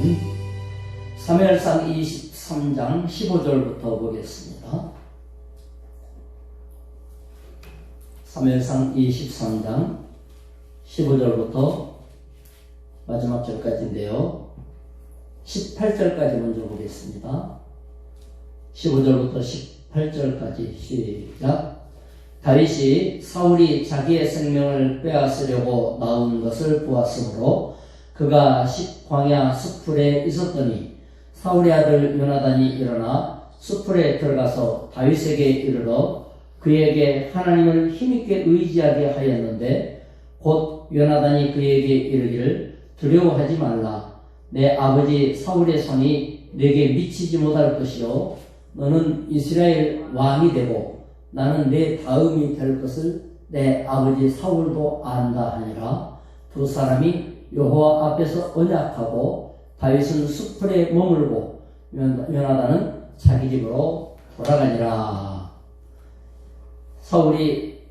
말씀 사무엘상 23장 15절부터 보겠습니다. 사무엘상 23장 15절부터 마지막 절까지인데요. 18절까지 먼저 보겠습니다. 15절부터 18절까지 시작. 다윗이 사울이 자기의 생명을 빼앗으려고 나온 것을 보았으므로 그가 광야 숲풀에 있었더니 사울의 아들 요나단이 일어나 숲풀에 들어가서 다윗에게 이르러 그에게 하나님을 힘있게 의지하게 하였는데 곧 요나단이 그에게 이르기를 두려워하지 말라. 내 아버지 사울의 손이 내게 미치지 못할 것이요 너는 이스라엘 왕이 되고 나는 내 다음이 될 것을 내 아버지 사울도 안다 하니라. 두 사람이 여호와 앞에서 언약하고 다윗은 숲풀에 머물고 요나단은 자기 집으로 돌아가니라. 사울이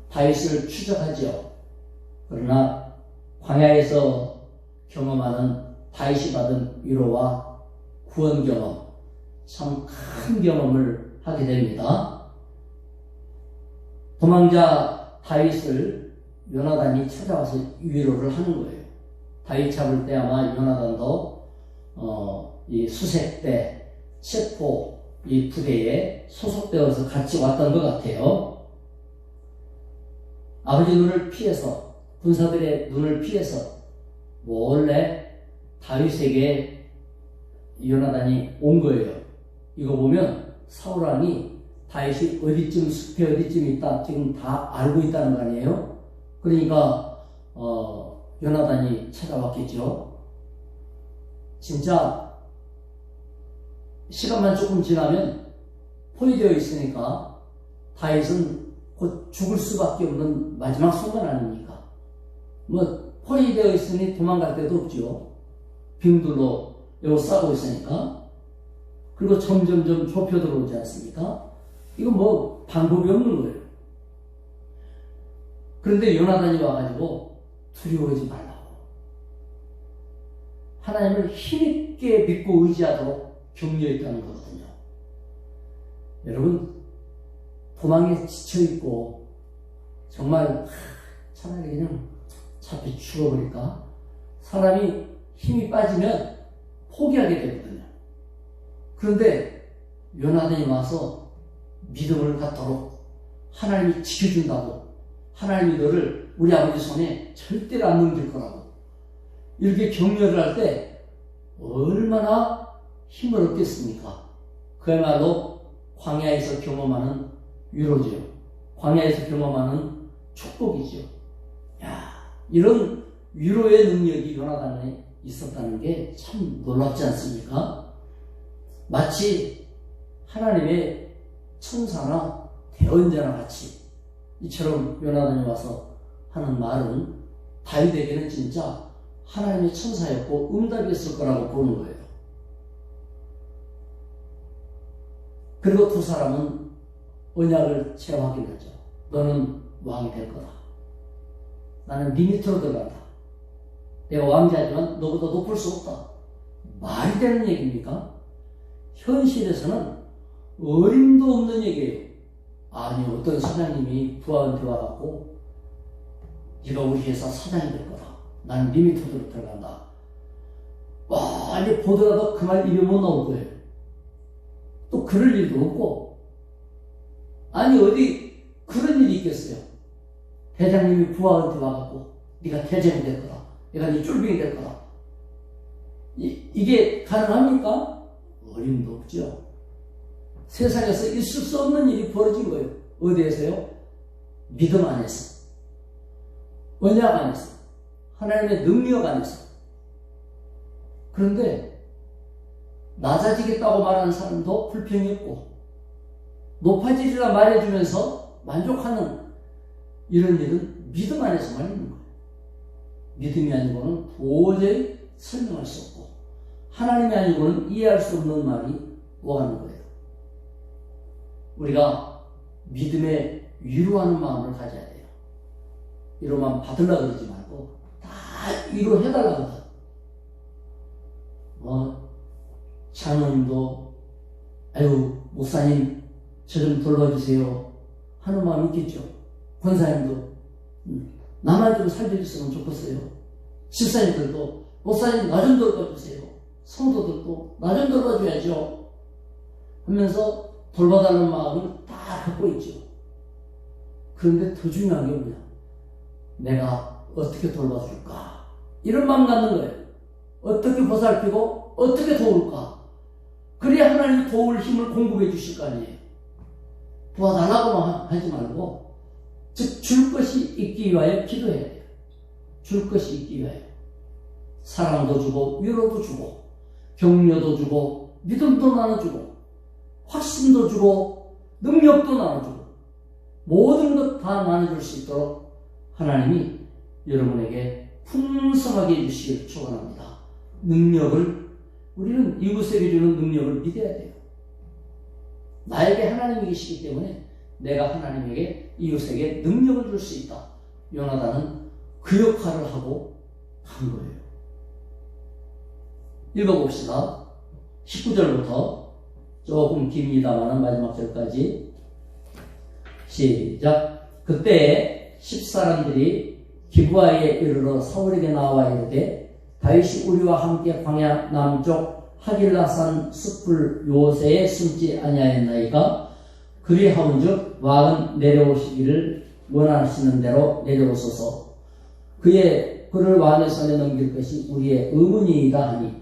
다윗을 추적하지요. 그러나 광야에서 경험하는 다윗이 받은 위로와 구원 경험, 참 큰 경험을 하게 됩니다. 도망자 다윗을 요나단이 찾아와서 위로를 하는 거예요. 다윗 잡을 때 아마 요나단도 이 수색대, 체포 이 부대에 소속되어서 같이 왔던 것 같아요. 아버지 눈을 피해서, 군사들의 눈을 피해서 몰래 다윗에게 요나단이 온 거예요. 이거 보면 사울 왕이 다윗이 어디쯤 숲에 어디쯤 있다 지금 다 알고 있다는 거 아니에요? 그러니까 요나단이 찾아왔겠죠. 진짜 시간만 조금 지나면 포위되어 있으니까 다윗은 곧 죽을 수밖에 없는 마지막 순간 아닙니까? 뭐 포위되어 있으니 도망갈 데도 없죠. 빙둘로 싸고 있으니까. 그리고 점점점 좁혀 들어오지 않습니까? 이건 뭐 방법이 없는 거예요. 그런데 요나단이 와가지고 두려워하지 말라고. 하나님을 힘있게 믿고 의지하도록 격려했다는 거거든요. 여러분, 도망에 지쳐있고 정말 차라리 그냥 잡혀 죽어버릴까? 사람이 힘이 빠지면 포기하게 되거든요. 그런데 요나단이 와서 믿음을 갖도록 하나님이 지켜준다고, 하나님이 너를 우리 아버지 손에 절대로 안 넘길 거라고 이렇게 격려를 할 때 얼마나 힘을 얻겠습니까? 그야말로 광야에서 경험하는 위로죠. 광야에서 경험하는 축복이죠. 야, 이런 위로의 능력이 요나단에 있었다는 게 참 놀랍지 않습니까? 마치 하나님의 천사나 대언자나 같이 이처럼 요나단이 와서 하는 말은 다윗에게는 진짜 하나님의 천사였고 응답이었을 거라고 보는 거예요. 그리고 두 사람은 언약을 재확인하죠. 너는 왕이 될 거다. 나는 네 밑으로 들어간다. 내가 왕자지만 너보다 높을 수 없다. 말이 되는 얘기입니까? 현실에서는 어림도 없는 얘기예요. 아니, 어떤 사장님이 부하한테 와갖고 네가 우리 회사 사장이 될 거다. 나는 네 밑으로 들어간다. 빨리 보더라도 그 말 입에 못 나올 거예요. 또 그럴 일도 없고, 아니 어디 그런 일이 있겠어요. 대장님이 부하한테 와갖고 네가 대장이 될 거다. 내가 네 쫄병이 될 거다. 이게 가능합니까? 어림도 없죠. 세상에서 있을 수 없는 일이 벌어진 거예요. 어디에서요? 믿음 안에서, 언약 안에서, 하나님의 능력 안에서. 그런데 낮아지겠다고 말하는 사람도 불평이 없고, 높아지리라 말해주면서 만족하는 이런 일은 믿음 안에서만 있는 거예요. 믿음이 아니고는 도저히 설명할 수 없고, 하나님이 아니고는 이해할 수 없는 말이 오가는 거예요. 우리가 믿음에 위로하는 마음을 가져야 돼요. 위로만 받으려고 그러지 말고 다 위로해달라고. 장로님도 아유 목사님 저 좀 돌봐주세요 하는 마음이 있겠죠. 권사님도 나만 좀 살려줬으면 좋겠어요. 집사님들도 목사님 나 좀 돌봐주세요. 성도들도 나 좀 돌봐줘야죠 하면서 돌봐달라는 마음을 다 갖고 있죠. 그런데 더 중요한 게 뭐냐, 내가 어떻게 돌봐줄까, 이런 마음 갖는 거예요. 어떻게 보살피고 어떻게 도울까. 그래야 하나님이 도울 힘을 공급해 주실 거 아니에요. 도와달라고만 하지 말고, 즉 줄 것이 있기 위하여 기도해야 돼요. 줄 것이 있기 위하여. 사랑도 주고 위로도 주고 격려도 주고 믿음도 나눠주고 확신도 주고 능력도 나눠주고 모든 것 다 나눠줄 수 있도록 하나님이 여러분에게 풍성하게 해주시길 축원합니다. 능력을, 우리는 이웃에게 주는 능력을 믿어야 돼요. 나에게 하나님이 계시기 때문에 내가 하나님에게 이웃에게 능력을 줄 수 있다. 요나단은 그 역할을 하고 간 거예요. 읽어봅시다. 19절부터 조금 깁니다만 마지막 절까지 시작. 그때 10사람들이 기브아에 이르러 사울에게 나와 이르되 다윗이 우리와 함께 광야 남쪽 하길라산 숲을 요새에 숨지 아니하였나이까. 그리하온즉 왕은 내려오시기를 원하시는 대로 내려오소서. 그를 왕의 손에 넘길 것이 우리의 의문이이다 하니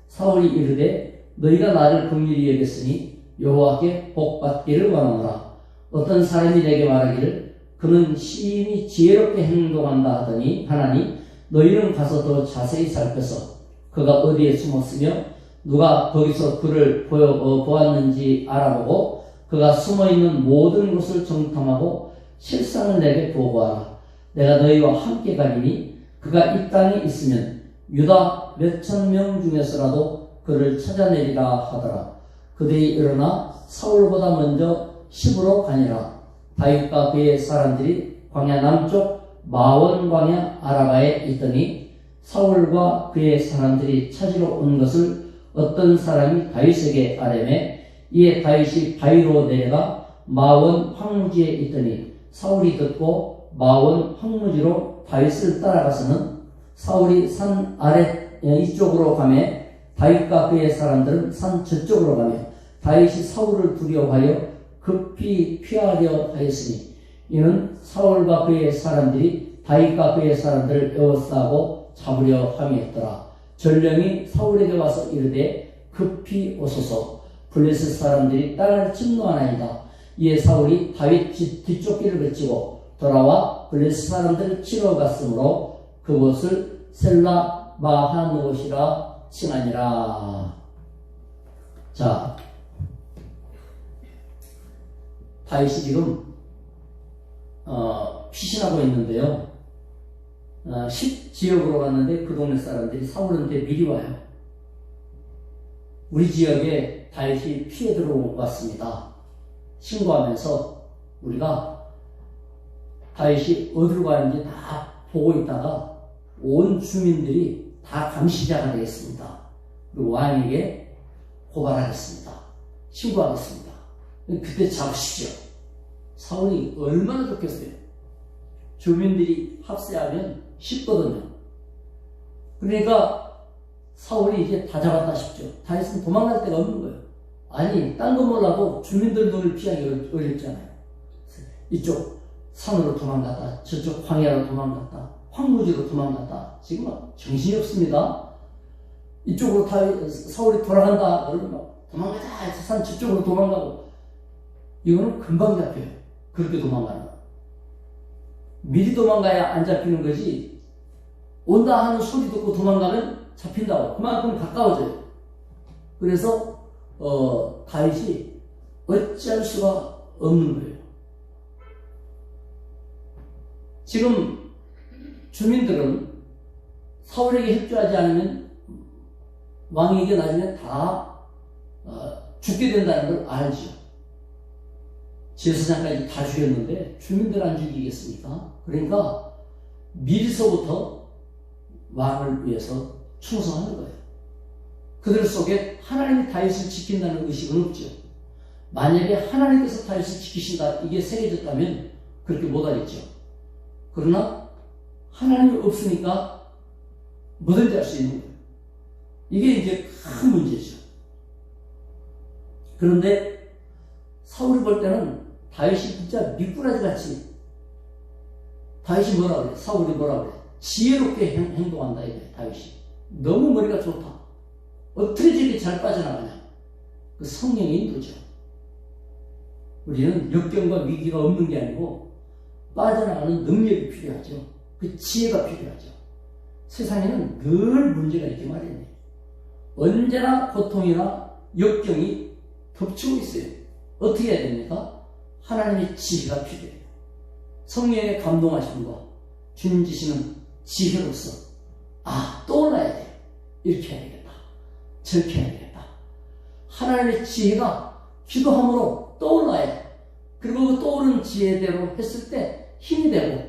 사울이 이르되 너희가 나를 긍휼히 여겼으니 여호와께 복받기를 원하노라. 어떤 사람이 내게 말하기를 그는 시인이 지혜롭게 행동한다 하더니 하나니 너희는 가서 더 자세히 살펴서 그가 어디에 숨었으며 누가 거기서 그를 보았는지 알아보고 그가 숨어있는 모든 곳을 정탐하고 실상을 내게 보고하라. 내가 너희와 함께 가리니 그가 이 땅에 있으면 유다 몇천 명 중에서라도 그를 찾아내리라 하더라. 그들이 일어나 사울보다 먼저 십으로 가니라. 다윗과 그의 사람들이 광야 남쪽 마원 광야 아라바에 있더니 사울과 그의 사람들이 찾으러 온 것을 어떤 사람이 다윗에게 아뢰매 이에 다윗이 바위로 내려가 마원 황무지에 있더니 사울이 듣고 마원 황무지로 다윗을 따라가서는 사울이 산 아래 이쪽으로 가며 다윗과 그의 사람들은 산 저쪽으로 가며 다윗이 사울을 두려워하여 급히 피하려 하였으니 이는 사울과 그의 사람들이 다윗과 그의 사람들을 에워싸고 잡으려 함이었더라. 전령이 사울에게 와서 이르되 급히 오소서. 블레셋 사람들이 땅을 침노하나이다. 이에 사울이 다윗 뒤쪽 길을 거치고 돌아와 블레셋 사람들을 치러 갔으므로 그곳을 셀라 마하노시라 칭하니라. 자, 다윗이 지금 피신하고 있는데요. 10지역으로 갔는데 그 동네 사람들이 사울한테 미리 와요. 우리 지역에 다윗이 피해 들어왔습니다. 신고하면서 우리가 다윗이 어디로 가는지 다 보고 있다가 온 주민들이 다 감시자가 되겠습니다. 그리고 왕에게 고발하겠습니다. 신고하겠습니다. 그때 잡으십시오. 사울이 얼마나 좋겠어요. 주민들이 합세하면 쉽거든요. 그러니까 사울이 이제 다 잡았다 싶죠. 다윗은 도망갈 데가 없는 거예요. 아니, 딴 거 몰라도 주민들 눈을 피하기 어렵잖아요. 이쪽 산으로 도망갔다, 저쪽 광야로 도망갔다, 황무지로 도망갔다. 지금 막 정신이 없습니다. 이쪽으로 사울이 돌아간다 그러면 막 도망가자, 산 저쪽으로 도망가고. 이거는 금방 잡혀요. 그렇게 도망가는 거. 미리 도망가야 안 잡히는 거지, 온다 하는 소리 듣고 도망가면 잡힌다고. 그만큼 가까워져요. 그래서 다윗이 어찌할 수가 없는 거예요. 지금 주민들은 사울에게 협조하지 않으면 왕에게 나중에 다 죽게 된다는 걸 알죠. 제사장까지 다 죽였는데 주민들 안 죽이겠습니까? 그러니까 미리서부터 왕을 위해서 충성하는 거예요. 그들 속에 하나님이 다윗을 지킨다는 의식은 없죠. 만약에 하나님께서 다윗을 지키신다 이게 새겨졌다면 그렇게 못하겠죠. 그러나 하나님이 없으니까 뭐든지 할 수 있는 거예요. 이게 이제 큰 문제죠. 그런데 사울이 볼 때는 다윗이 진짜 미꾸라지 같이, 다윗이 뭐라 그래? 사울이 뭐라 그래? 지혜롭게 행동한다 이거예요. 다윗이 너무 머리가 좋다. 어떻게 저렇게 잘 빠져나가냐? 그 성령의 인도죠. 우리는 역경과 위기가 없는 게 아니고 빠져나가는 능력이 필요하죠. 그 지혜가 필요하죠. 세상에는 늘 문제가 있기 마련이에요. 언제나 고통이나 역경이 덮치고 있어요. 어떻게 해야 됩니까? 하나님의 지혜가 필요해요. 성령의 감동하심과 주님 주시는 지혜로서 떠올라야 돼요. 이렇게 해야 되겠다. 저렇게 해야 되겠다. 하나님의 지혜가 기도함으로 떠올라야 돼요. 그리고 그 떠오르는 지혜대로 했을 때 힘이 되고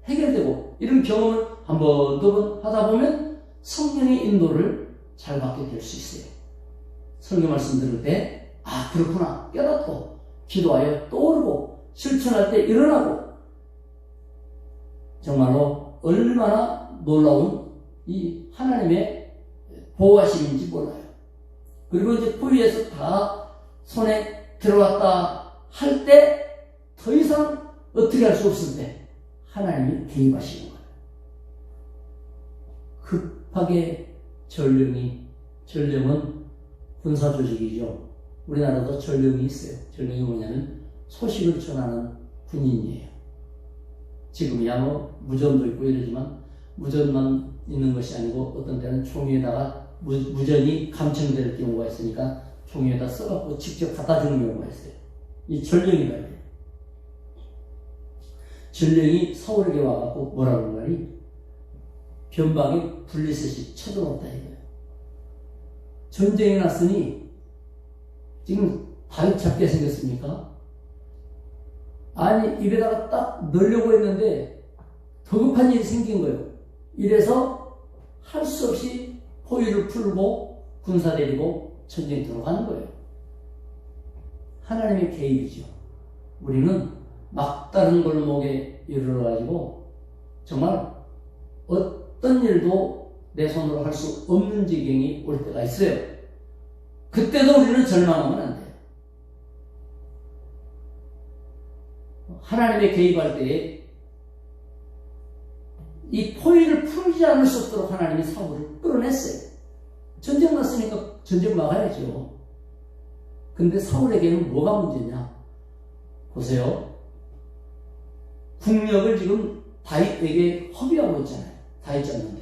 해결되고 이런 경험을 한 번, 두 번 하다 보면 성령의 인도를 잘 받게 될 수 있어요. 성경 말씀 들을 때 그렇구나 깨닫고 기도하여 떠오르고 실천할 때 일어나고 정말로 얼마나 놀라운 이 하나님의 보호하심인지 몰라요. 그리고 이제 포위에서 다 손에 들어왔다 할 때 더 이상 어떻게 할 수 없을 때 하나님이 개입하시는 거예요. 급하게 전령은 군사조직이죠. 우리나라도 전령이 있어요. 전령이 뭐냐면 소식을 전하는 군인이에요. 지금이야 무전도 있고 이러지만 무전만 있는 것이 아니고 어떤 때는 총위에다가 무전이 감청될 경우가 있으니까 총위에다 써갖고 직접 갖다 주는 경우가 있어요. 이 전령이라 해요. 전령이 사울에게 와갖고 뭐라고 그러니 변방에 블리셋이 쳐들어왔다 이거예요. 전쟁이 났으니 지금 다윗 잡게 생겼습니까? 아니 입에다가 딱 넣으려고 했는데 더 급한 일이 생긴 거예요. 이래서 할 수 없이 포위를 풀고 군사 데리고 전쟁터로 가는 거예요. 하나님의 개입이죠. 우리는 막다른 골목에 이르러가지고 정말 어떤 일도 내 손으로 할 수 없는 지경이 올 때가 있어요. 그때도 우리는 절망하면 안 돼요. 하나님의 개입할 때에 이 포위를 풀지 않을 수 없도록 하나님이 사울을 끌어냈어요. 전쟁 났으니까 전쟁 막아야죠. 근데 사울에게는 뭐가 문제냐? 보세요. 국력을 지금 다윗에게 허비하고 있잖아요. 다윗 잡는데.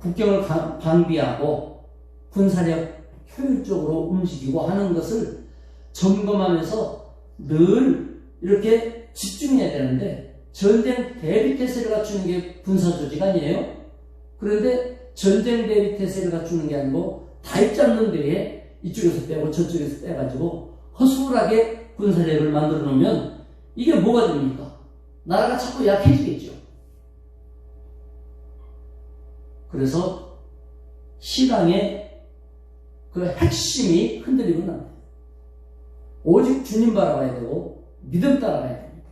국경을 방비하고 군사력 효율적으로 움직이고 하는 것을 점검하면서 늘 이렇게 집중해야 되는데 전쟁 대비 태세를 갖추는 게 군사조직 아니에요? 그런데 전쟁 대비 태세를 갖추는 게 아니고 다윗 잡는 데에 이쪽에서 빼고 저쪽에서 빼가지고 허술하게 군사력을 만들어 놓으면 이게 뭐가 됩니까? 나라가 자꾸 약해지겠죠. 그래서 신앙의 그 핵심이 흔들리면 안 돼요. 오직 주님 바라봐야 되고 믿음 따라가야 됩니다.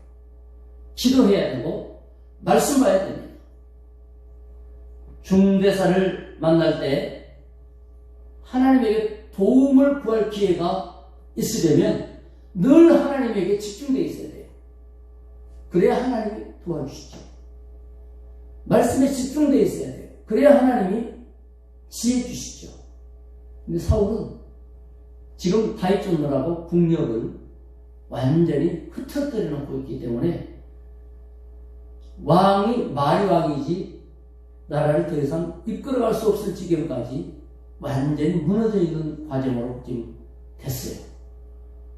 기도해야 되고 말씀 봐야 됩니다. 중대사를 만날 때 하나님에게 도움을 구할 기회가 있으려면 늘 하나님에게 집중되어 있어야 돼요. 그래야 하나님이 도와주시죠. 말씀에 집중되어 있어야 돼요. 그래야 하나님이 지혜 주시죠. 근데 사울은 지금 다윗 쫓느라고 국력을 완전히 흩어뜨려 놓고 있기 때문에 말이 왕이지 나라를 더 이상 이끌어갈 수 없을 지경까지 완전히 무너져 있는 과정으로 지금 됐어요.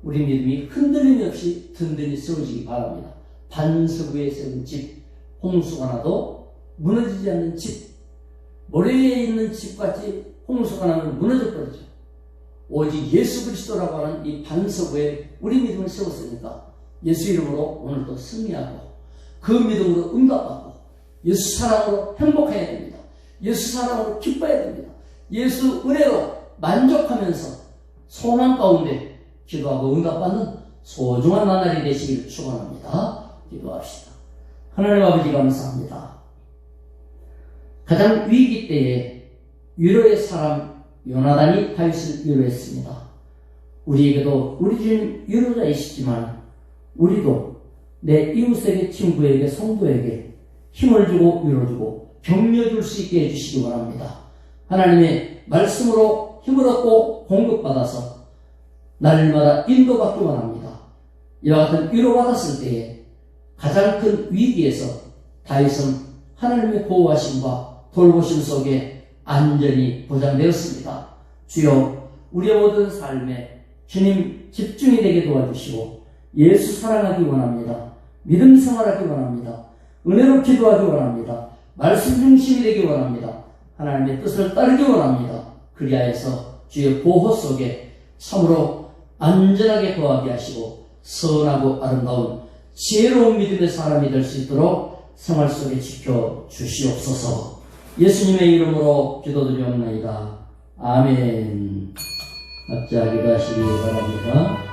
우리 믿음이 흔들림이 없이 든든히 세워지기 바랍니다. 반석 위에 세운 집, 홍수가 나도 무너지지 않는 집, 모래 위에 있는 집같이 홍수가 나면 무너져 버리죠. 오직 예수 그리스도라고 하는 이 반석 위에 우리 믿음을 세웠으니까 예수 이름으로 오늘도 승리하고 그 믿음으로 응답받고 예수 사랑으로 행복해야 됩니다. 예수 사랑으로 기뻐해야 됩니다. 예수 은혜로 만족하면서 소망 가운데 기도하고 응답받는 소중한 나날이 되시길 축원합니다. 기도합시다. 하나님 아버지 감사합니다. 가장 위기 때에 위로의 사람 요나단이 다윗을 위로했습니다. 우리에게도 우리 주님 위로자이시지만 우리도 내 이웃에게, 친구에게, 성도에게 힘을 주고 위로주고 격려줄 수 있게 해주시기 바랍니다. 하나님의 말씀으로 힘을 얻고 공급받아서 날마다 인도받기 원합니다. 이와 같은 위로받았을 때에 가장 큰 위기에서 다윗은 하나님의 보호하심과 돌보심 속에 안전이 보장되었습니다. 주여, 우리의 모든 삶에 주님 집중이 되게 도와주시고 예수 사랑하기 원합니다. 믿음 생활하기 원합니다. 은혜로 기도하기 원합니다. 말씀 중심이 되기 원합니다. 하나님의 뜻을 따르기 원합니다. 그리하여서 주의 보호 속에 참으로 안전하게 거하게 하시고 선하고 아름다운 지혜로운 믿음의 사람이 될 수 있도록 생활 속에 지켜 주시옵소서. 예수님의 이름으로 기도드리옵나이다. 아멘. 각자 기도하시기 바랍니다.